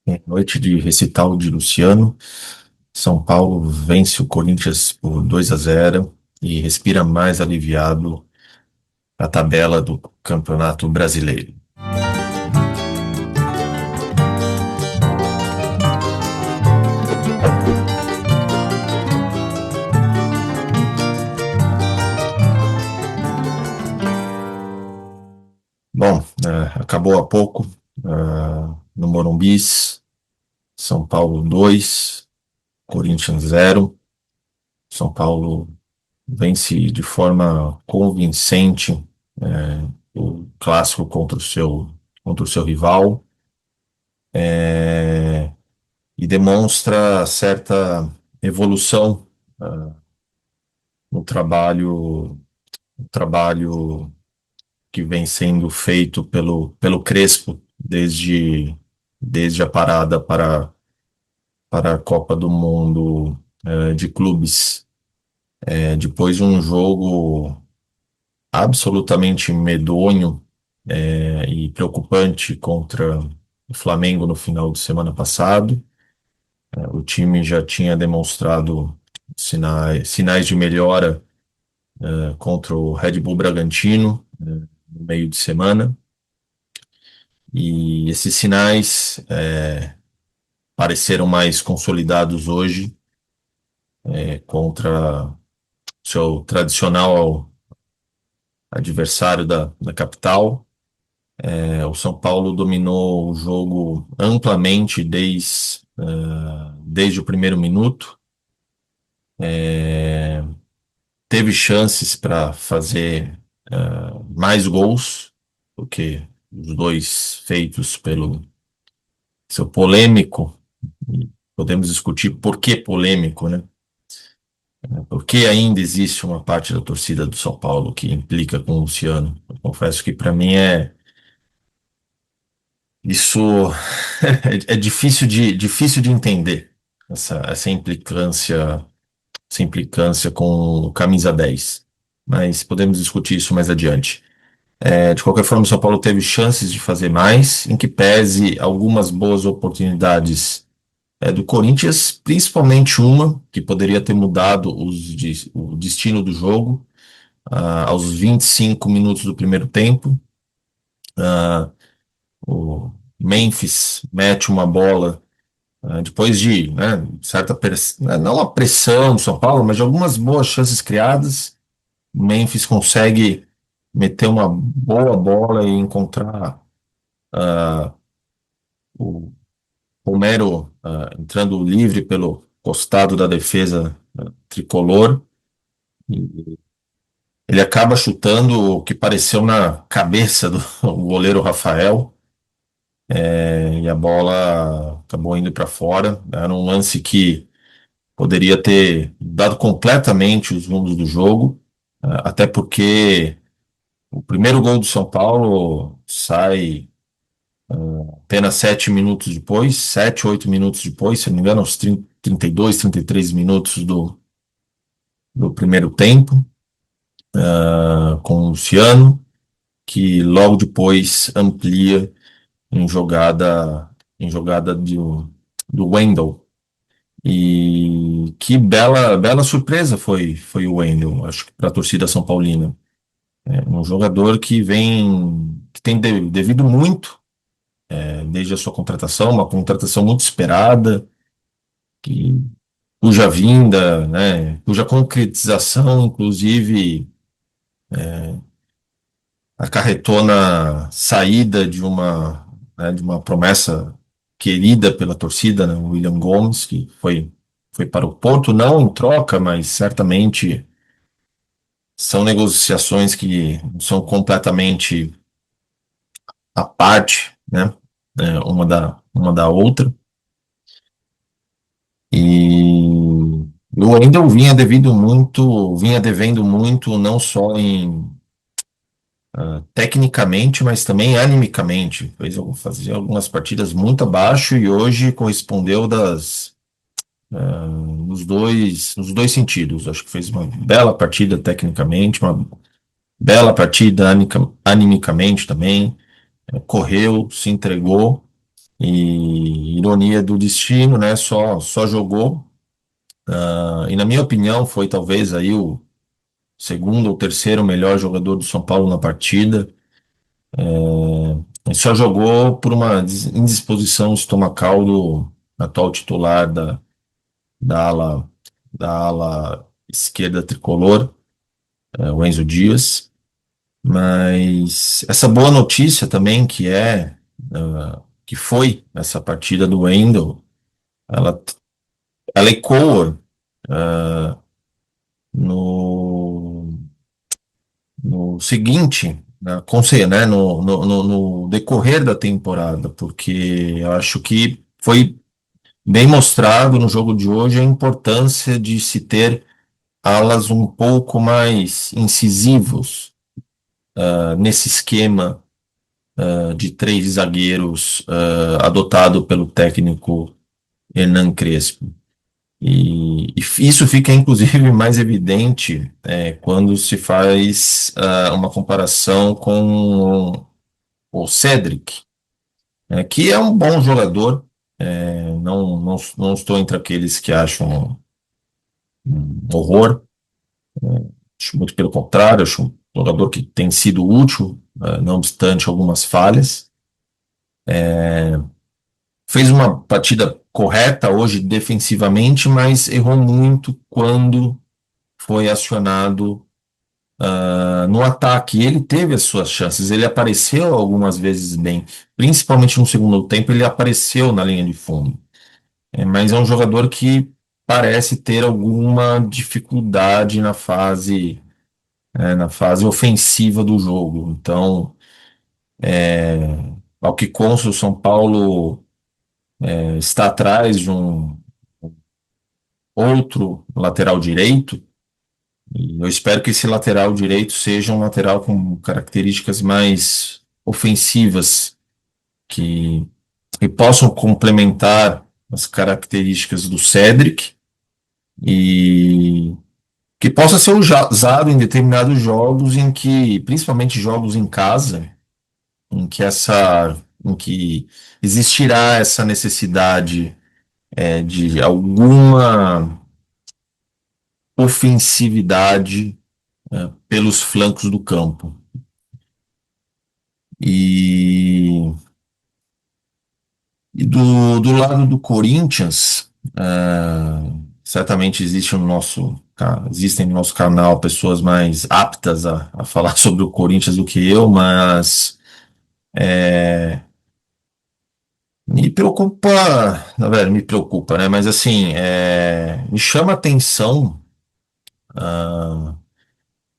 Em noite de recital de Luciano, São Paulo vence o Corinthians por 2-0 e respira mais aliviado a tabela do Campeonato Brasileiro. Bom, acabou há pouco, no Morumbis, São Paulo 2, Corinthians 0. São Paulo vence de forma convincente, o clássico contra o seu rival, e demonstra certa evolução no trabalho que vem sendo feito pelo Crespo desde a parada para a Copa do Mundo de clubes. Depois de um jogo absolutamente medonho e preocupante contra o Flamengo no final de semana passado, o time já tinha demonstrado sinais de melhora contra o Red Bull Bragantino no meio de semana. E esses sinais pareceram mais consolidados hoje contra seu tradicional adversário da capital. O São Paulo dominou o jogo amplamente desde o primeiro minuto. Teve chances para fazer mais gols do que os dois feitos pelo seu polêmico. Podemos discutir por que polêmico, né? Porque ainda existe uma parte da torcida do São Paulo que implica com o Luciano. Eu confesso que para mim isso é difícil de entender essa implicância com o camisa 10. Mas podemos discutir isso mais adiante. De qualquer forma, o São Paulo teve chances de fazer mais, em que pese algumas boas oportunidades do Corinthians, principalmente uma que poderia ter mudado o destino do jogo, aos 25 minutos do primeiro tempo. O Memphis mete uma bola depois de, né, certa não a pressão do São Paulo, mas de algumas boas chances criadas. O Memphis consegue meter uma boa bola e encontrar o Romero entrando livre pelo costado da defesa tricolor. Ele acaba chutando o que pareceu na cabeça do goleiro Rafael, e a bola acabou indo para fora. Era um lance que poderia ter dado completamente os rumos do jogo, até porque o primeiro gol do São Paulo sai apenas 7 minutos depois, 7, 8 minutos depois, se não me engano, aos 32, 33 minutos do primeiro tempo, com o Luciano, que logo depois amplia em jogada do Wendel. E que bela surpresa foi o Wendel, acho que para a torcida São Paulina. Um jogador que tem devido muito desde a sua contratação, uma contratação muito esperada, que, cuja vinda, né, cuja concretização, inclusive, acarretou na saída de uma promessa querida pela torcida, né, o William Gomes, que foi para o Porto, não em troca, mas certamente são negociações que são completamente à parte, né, uma da outra. E o Wendel vinha devendo muito, não só tecnicamente, mas também animicamente. Fazia algumas partidas muito abaixo e hoje correspondeu nos dois sentidos. Acho que fez uma bela partida tecnicamente, uma bela partida animicamente também. Correu, se entregou. E ironia do destino, né? Só jogou. E na minha opinião, foi talvez aí o segundo ou terceiro melhor jogador do São Paulo na partida. Ele só jogou por uma indisposição estomacal do atual titular da ala, da ala esquerda tricolor, o Enzo Dias. Mas essa boa notícia também, que foi essa partida do Wendel, ela, ela ecoa no, no seguinte, né, no decorrer da temporada, porque eu acho que foi bem mostrado no jogo de hoje a importância de se ter alas um pouco mais incisivos, nesse esquema, de três zagueiros, adotado pelo técnico Hernan Crespo. E isso fica inclusive mais evidente quando se faz uma comparação com o Cedric, que é um bom jogador. Não estou entre aqueles que acham um horror. Acho muito pelo contrário, acho um jogador que tem sido útil, não obstante algumas falhas. Fez uma partida correta hoje defensivamente, mas errou muito quando foi acionado no ataque. Ele teve as suas chances, ele apareceu algumas vezes bem, principalmente no segundo tempo, ele apareceu na linha de fundo. Mas é um jogador que parece ter alguma dificuldade na fase ofensiva do jogo. Então, ao que consta, o São Paulo está atrás de um outro lateral direito. E eu espero que esse lateral direito seja um lateral com características mais ofensivas, que, que possam complementar as características do Cedric e que possa ser usado em determinados jogos em que, principalmente jogos em casa, em que existirá essa necessidade de alguma ofensividade pelos flancos do campo. E, e do lado do Corinthians, certamente existem no nosso canal pessoas mais aptas a falar sobre o Corinthians do que eu, mas me preocupa, na verdade, me preocupa, né? Mas assim, me chama a atenção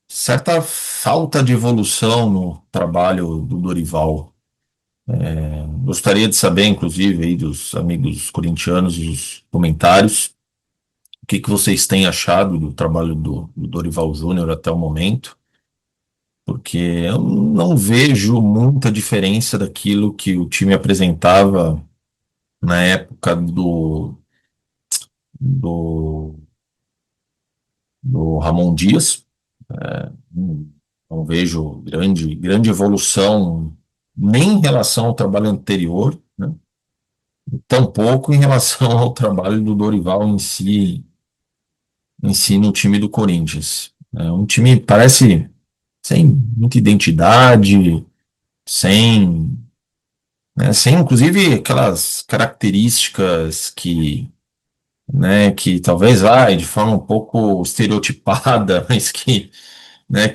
certa falta de evolução no trabalho do Dorival. Gostaria de saber, inclusive, aí dos amigos corintianos, os comentários, o que vocês têm achado do trabalho do Dorival Júnior até o momento, porque eu não vejo muita diferença daquilo que o time apresentava na época do, do Ramon Dias. Não vejo grande evolução nem em relação ao trabalho anterior, né? Tampouco em relação ao trabalho do Dorival em si no time do Corinthians. É um time parece sem muita identidade, sem, sem inclusive aquelas características que talvez vai de forma um pouco estereotipada, mas que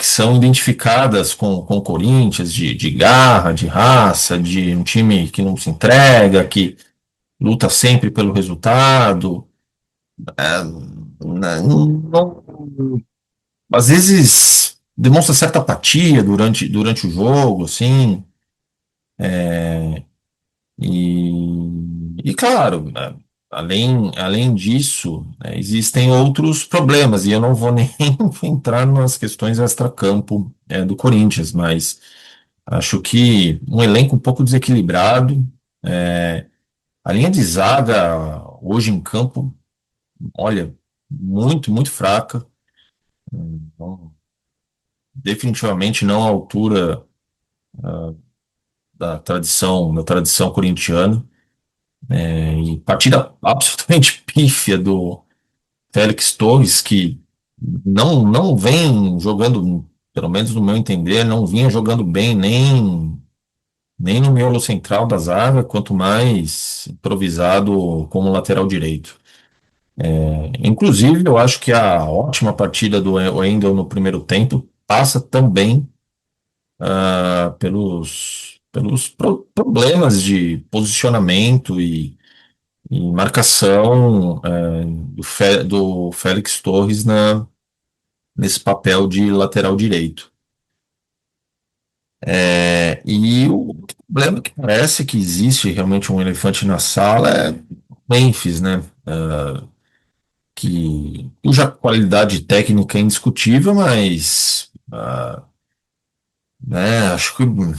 são identificadas com o Corinthians, de garra, de raça, de um time que não se entrega, que luta sempre pelo resultado. Não, às vezes demonstra certa apatia durante o jogo, assim, e claro, né, além disso, existem outros problemas, e eu não vou nem entrar nas questões extracampo, do Corinthians, mas acho que um elenco um pouco desequilibrado, a linha de zaga hoje em campo, olha, muito, muito fraca, então, definitivamente não à altura da tradição corintiana. E partida absolutamente pífia do Félix Torres, que não vem jogando, pelo menos no meu entender, não vinha jogando bem nem no miolo central da zaga, quanto mais improvisado como lateral direito. Inclusive, eu acho que a ótima partida do Wendel no primeiro tempo passa também pelos problemas de posicionamento e marcação do Félix Torres nesse papel de lateral direito. E o problema que parece que existe realmente um elefante na sala é Memphis, né? Cuja qualidade técnica é indiscutível, mas né, acho que o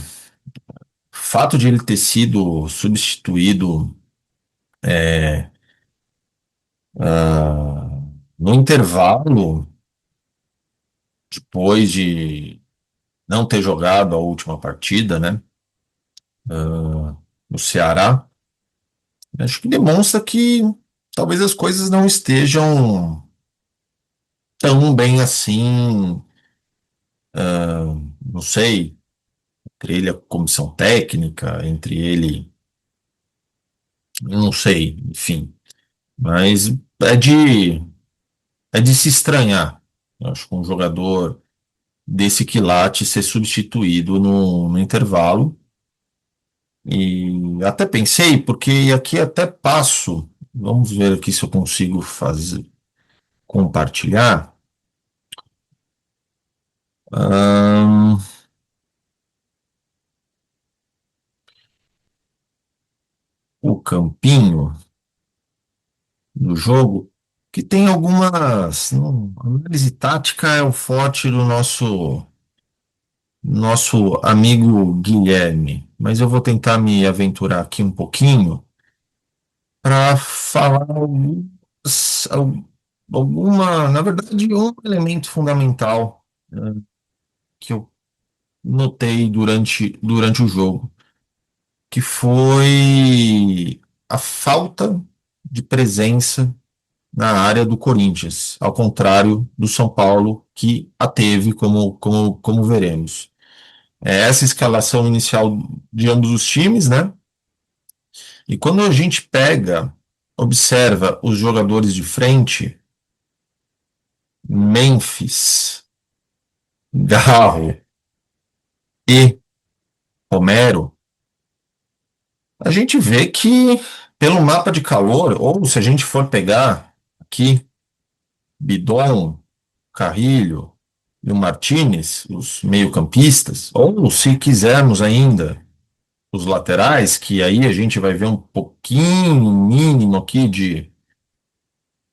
fato de ele ter sido substituído no intervalo, depois de não ter jogado a última partida, né, no Ceará, acho que demonstra que talvez as coisas não estejam tão bem assim, não sei, entre ele e a comissão técnica, entre ele, não sei, enfim. Mas é de, é de se estranhar. Eu acho que um jogador desse quilate ser substituído no intervalo. E até pensei, porque aqui até passo, vamos ver aqui se eu consigo fazer, compartilhar. Ahn, o campinho do jogo, que tem algumas. Análise tática é o forte do nosso amigo Guilherme, mas eu vou tentar me aventurar aqui um pouquinho para falar na verdade, um elemento fundamental, né, que eu notei durante o jogo, que foi a falta de presença na área do Corinthians, ao contrário do São Paulo, que a teve, como veremos. Essa escalação inicial de ambos os times, né? E quando a gente observa os jogadores de frente, Memphis, Garro e Romero, a gente vê que pelo mapa de calor, ou se a gente for pegar aqui Bidon, Carrilho e o Martinez, os meio-campistas, ou se quisermos ainda os laterais, que aí a gente vai ver um pouquinho mínimo aqui de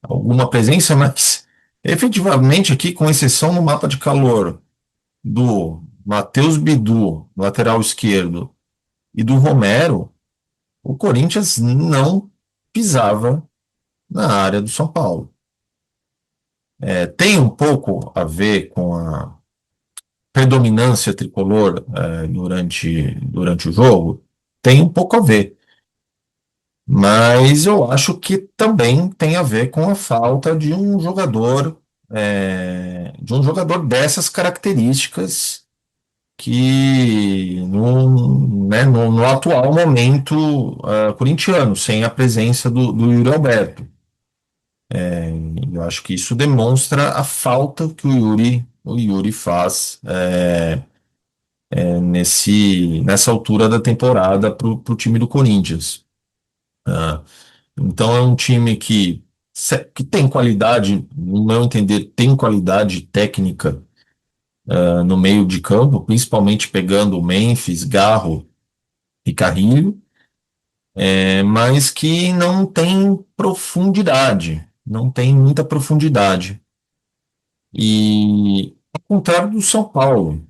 alguma presença, mas efetivamente aqui, com exceção no mapa de calor do Matheus Bidu, lateral esquerdo, e do Romero, o Corinthians não pisava na área do São Paulo. Tem um pouco a ver com a predominância tricolor durante o jogo? Tem um pouco a ver. Mas eu acho que também tem a ver com a falta de um jogador dessas características que no atual momento corintiano, sem a presença do Yuri Alberto. Eu acho que isso demonstra a falta que o Yuri faz nessa altura da temporada para o time do Corinthians. Ah, então é um time que tem qualidade, no meu entender, tem qualidade técnica no meio de campo, principalmente pegando o Memphis, Garro e Carrilho, mas que não tem profundidade, não tem muita profundidade. E ao contrário do São Paulo,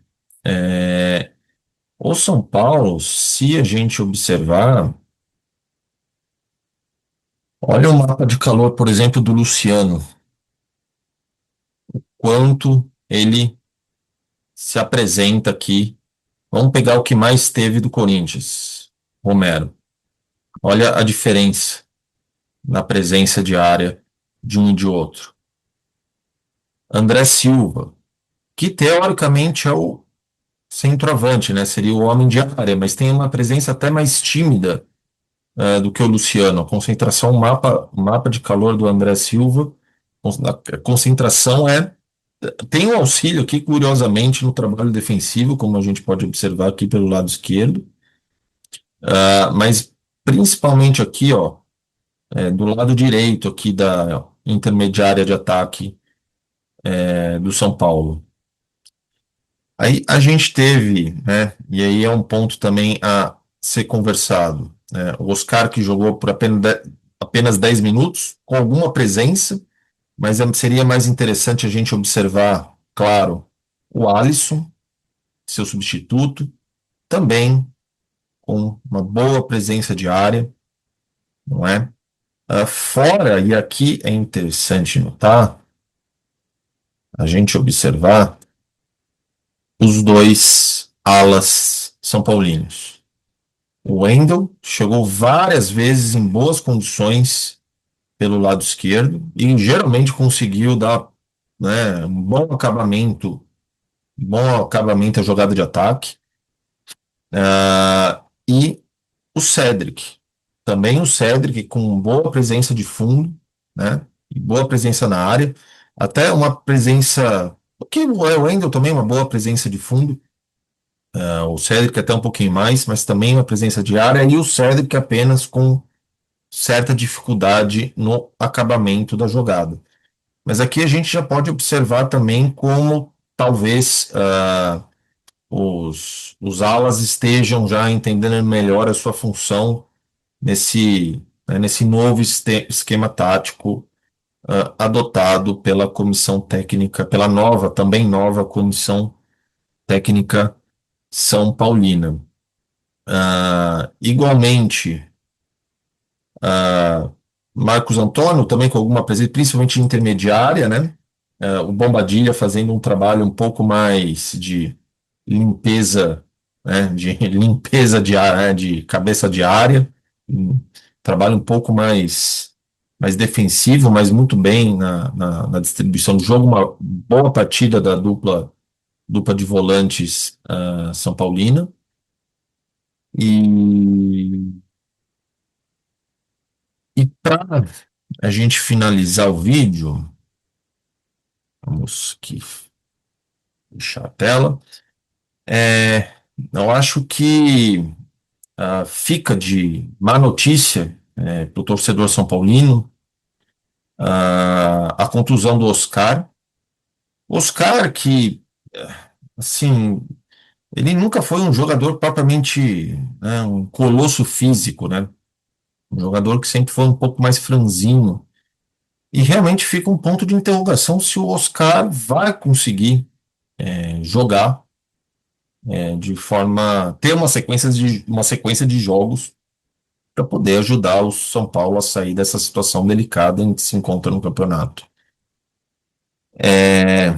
o São Paulo, se a gente observar, olha o mapa de calor, por exemplo, do Luciano, quanto ele se apresenta aqui. Vamos pegar o que mais teve do Corinthians, Romero. Olha a diferença na presença de área de um e de outro. André Silva, que teoricamente é o centroavante, né? Seria o homem de área, mas tem uma presença até mais tímida do que o Luciano. A concentração, o mapa de calor do André Silva, a concentração tem um auxílio aqui, curiosamente, no trabalho defensivo, como a gente pode observar aqui pelo lado esquerdo, mas principalmente aqui, ó, do lado direito aqui da intermediária de ataque do São Paulo. Aí a gente teve, né, e aí é um ponto também a ser conversado, né, o Oscar que jogou por apenas 10 minutos, com alguma presença, mas seria mais interessante a gente observar, claro, o Alisson, seu substituto, também com uma boa presença de área, não é? Fora, e aqui é interessante notar, a gente observar os dois alas são paulinos. O Wendel chegou várias vezes em boas condições pelo lado esquerdo e geralmente conseguiu dar, né, um bom acabamento à jogada de ataque. E o Cedric, também o Cedric com boa presença de fundo, né, e boa presença na área, até uma presença, porque o Wendel também é uma boa presença de fundo, o Cedric até um pouquinho mais, mas também uma presença de área, e o Cedric apenas com certa dificuldade no acabamento da jogada. Mas aqui a gente já pode observar também como talvez os alas estejam já entendendo melhor a sua função nesse novo esquema tático adotado pela comissão técnica, pela nova, também nova comissão técnica São Paulina. Igualmente, ah, Marcos Antônio também com alguma presença, principalmente intermediária, né? O Bombadilha fazendo um trabalho um pouco mais de limpeza, né? De limpeza de área, né? De cabeça de área, um trabalho um pouco mais defensivo, mas muito bem na distribuição do jogo, uma boa partida da dupla de volantes São Paulina. E, e para a gente finalizar o vídeo, vamos aqui fechar a tela. Eu acho que fica de má notícia para o torcedor São Paulino a contusão do Oscar. Oscar que, assim, ele nunca foi um jogador propriamente, né, um colosso físico, né? Um jogador que sempre foi um pouco mais franzino. E realmente fica um ponto de interrogação se o Oscar vai conseguir jogar de forma ter uma sequência de jogos para poder ajudar o São Paulo a sair dessa situação delicada em que se encontra no campeonato. É,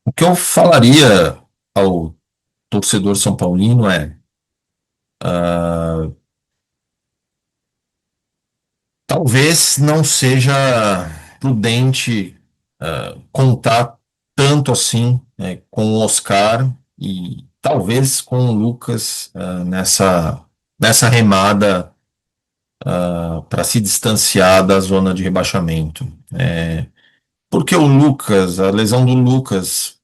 o que eu falaria ao torcedor são paulino ah, talvez não seja prudente contar tanto assim com o Oscar e talvez com o Lucas nessa remada para se distanciar da zona de rebaixamento. Porque o Lucas, a lesão do Lucas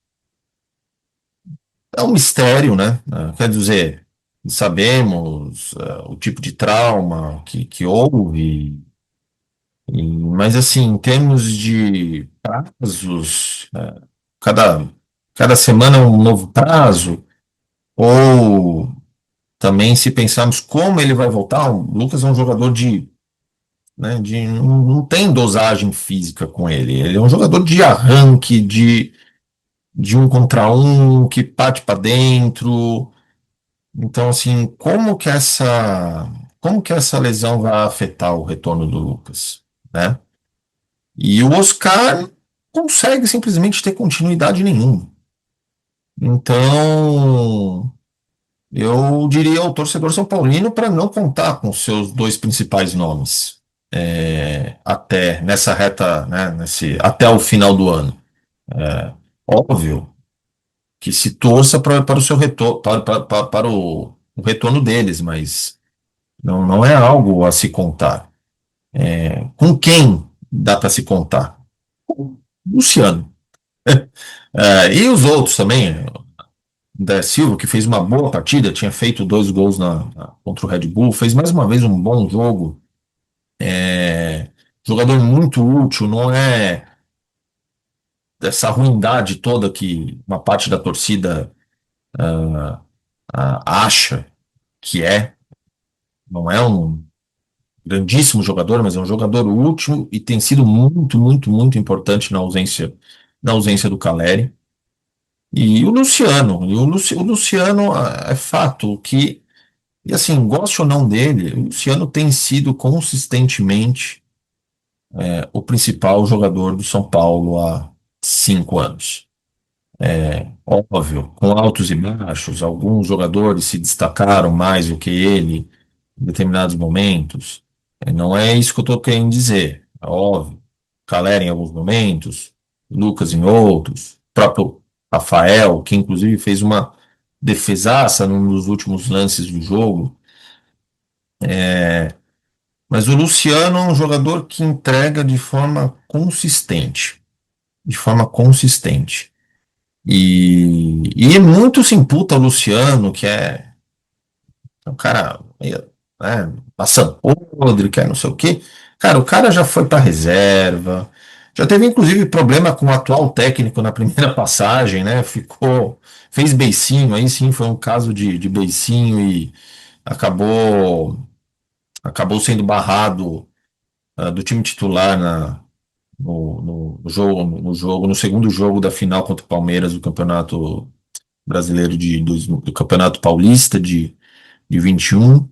é um mistério, né? Quer dizer, sabemos o tipo de trauma que houve, mas assim, em termos de prazos, cada, cada semana é um novo prazo, ou também se pensarmos como ele vai voltar, o Lucas é um jogador não tem dosagem física com ele. Ele é um jogador de arranque, de um contra um, que parte para dentro. Então, assim, como que essa lesão vai afetar o retorno do Lucas, né? E o Oscar consegue simplesmente ter continuidade nenhuma. Então, Eu diria ao torcedor São Paulino para não contar com seus dois principais nomes até nessa reta, né, até o final do ano. É, óbvio que se torça para o seu retorno, para o retorno deles, mas não é algo a se contar. Com quem dá para se contar? Luciano. E os outros também, da Silva, que fez uma boa partida, tinha feito dois gols contra o Red Bull, fez mais uma vez um bom jogo. Jogador muito útil, não é dessa ruindade toda que uma parte da torcida acha que é. Não é um grandíssimo jogador, mas é um jogador útil e tem sido muito, muito, muito importante na ausência do Caleri. E o Luciano, o Luciano é fato que, e assim, goste ou não dele, o Luciano tem sido consistentemente o principal jogador do São Paulo há 5 anos. Óbvio, com altos e baixos, alguns jogadores se destacaram mais do que ele em determinados momentos. Não é isso que eu estou querendo dizer. É óbvio. Calera em alguns momentos, Lucas em outros, o próprio Rafael, que inclusive fez uma defesaça num dos últimos lances do jogo. Mas o Luciano é um jogador que entrega de forma consistente. De forma consistente. E muito se imputa ao Luciano, que é um cara meio, né, passando podre, que é não sei o quê. Cara, o cara já foi para reserva, já teve inclusive problema com o atual técnico na primeira passagem, né? Fez beicinho, aí sim foi um caso de beicinho e acabou, acabou sendo barrado do time titular no segundo jogo da final contra o Palmeiras do Campeonato Brasileiro do Campeonato Paulista de 21.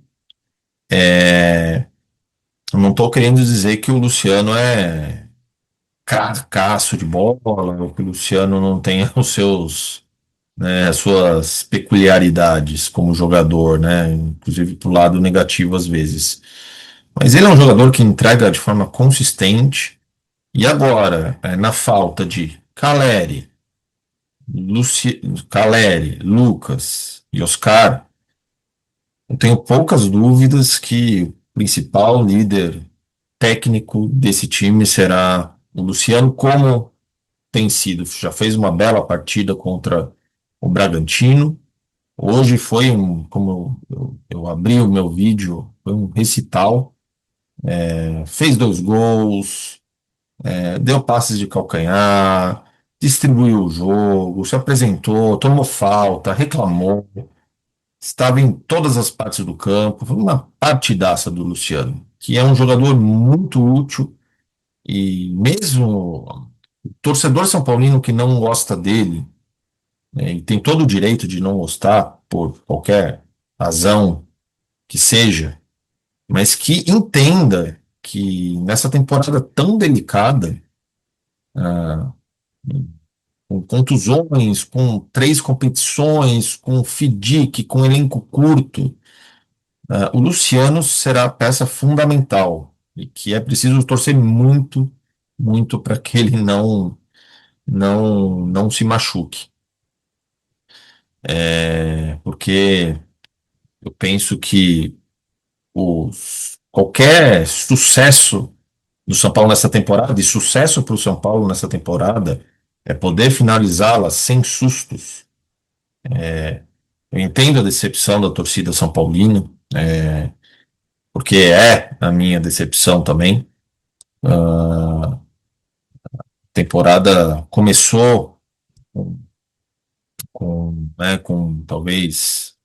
Eu não estou querendo dizer que o Luciano é cracaço de bola, ou que o Luciano não tenha as suas peculiaridades como jogador, né? Inclusive pro lado negativo às vezes. Mas ele é um jogador que entrega de forma consistente. E agora, na falta de Caleri, Lucas e Oscar, eu tenho poucas dúvidas que o principal líder técnico desse time será o Luciano, como tem sido. Já fez uma bela partida contra o Bragantino. Hoje foi como eu abri o meu vídeo, foi um recital. Fez dois gols, deu passes de calcanhar, distribuiu o jogo, se apresentou, tomou falta, reclamou. Estava em todas as partes do campo. Foi uma partidaça do Luciano, que é um jogador muito útil. E mesmo o torcedor são paulino que não gosta dele, né, e tem todo o direito de não gostar por qualquer razão que seja, mas que entenda que nessa temporada tão delicada, ah, com contusões, com três competições, com FIDIC, com elenco curto, o Luciano será a peça fundamental e que é preciso torcer muito, muito para que ele não se machuque. Porque eu penso que qualquer sucesso do São Paulo nessa temporada, e sucesso para o São Paulo nessa temporada, é poder finalizá-la sem sustos. Eu entendo a decepção da torcida São Paulina, porque é a minha decepção também. A temporada começou com talvez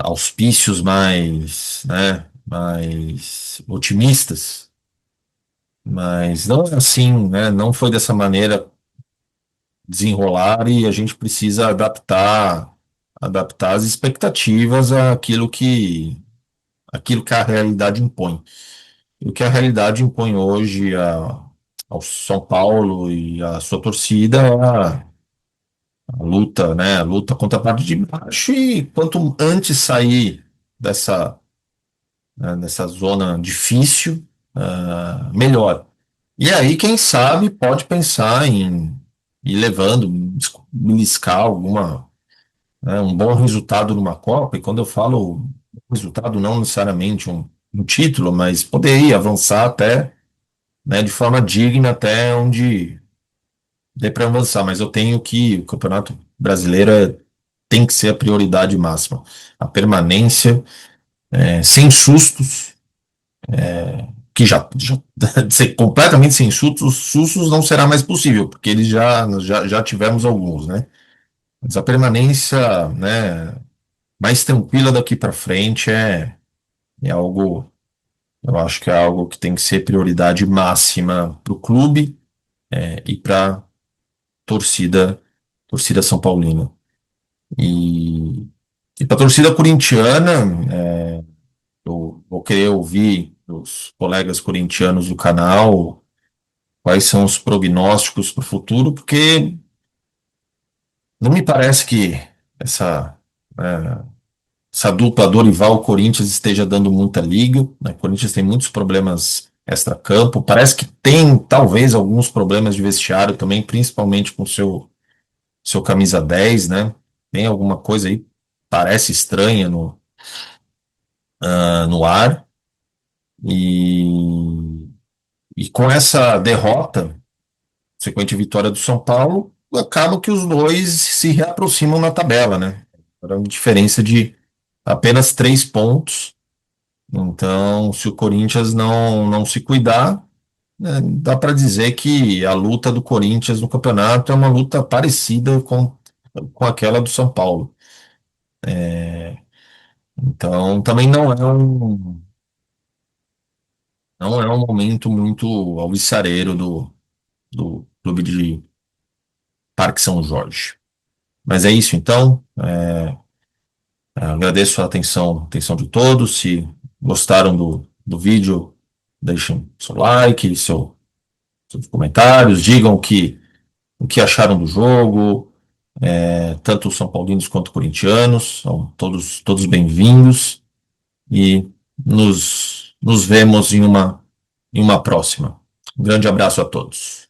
auspícios mais otimistas, mas não é assim, né? Não foi dessa maneira desenrolar e a gente precisa adaptar as expectativas àquilo que a realidade impõe. E o que a realidade impõe hoje ao São Paulo e à sua torcida a luta, né? A luta contra a parte de baixo e quanto antes sair dessa, né, dessa zona difícil, melhor. E aí, quem sabe, pode pensar em ir levando, beliscar alguma, né, um bom resultado numa Copa. E quando eu falo resultado, não necessariamente um título, mas poder ir avançar até, né, de forma digna até onde dê para avançar. Mas eu tenho que o Campeonato Brasileiro tem que ser a prioridade máxima. A permanência, sem sustos, que já ser completamente sem sustos, sustos não será mais possível, porque eles já tivemos alguns, né? Mas a permanência, né, mais tranquila daqui para frente é algo, eu acho que é algo que tem que ser prioridade máxima para o clube, e para torcida, torcida São Paulina. E, e para torcida corintiana, eu vou querer ouvir dos colegas corintianos do canal quais são os prognósticos para o futuro, porque não me parece que essa, é, essa dupla Dorival-Corinthians esteja dando muita liga, né? O Corinthians tem muitos problemas extra-campo, parece que tem talvez alguns problemas de vestiário também, principalmente com seu camisa 10, né? Tem alguma coisa aí, parece estranha no ar, e, e com essa derrota, sequente vitória do São Paulo, acaba que os dois se reaproximam na tabela, né? Era uma diferença de apenas 3 pontos. Então, se o Corinthians não se cuidar, né, dá para dizer que a luta do Corinthians no campeonato é uma luta parecida com aquela do São Paulo. Então, também não é um momento muito alvissareiro do clube de Parque São Jorge. Mas é isso, então. Agradeço a atenção de todos. Se gostaram do vídeo, deixem seu like, seus comentários, digam o que acharam do jogo, tanto os São Paulinos quanto corintianos. São todos bem-vindos e nos vemos em uma próxima. Um grande abraço a todos.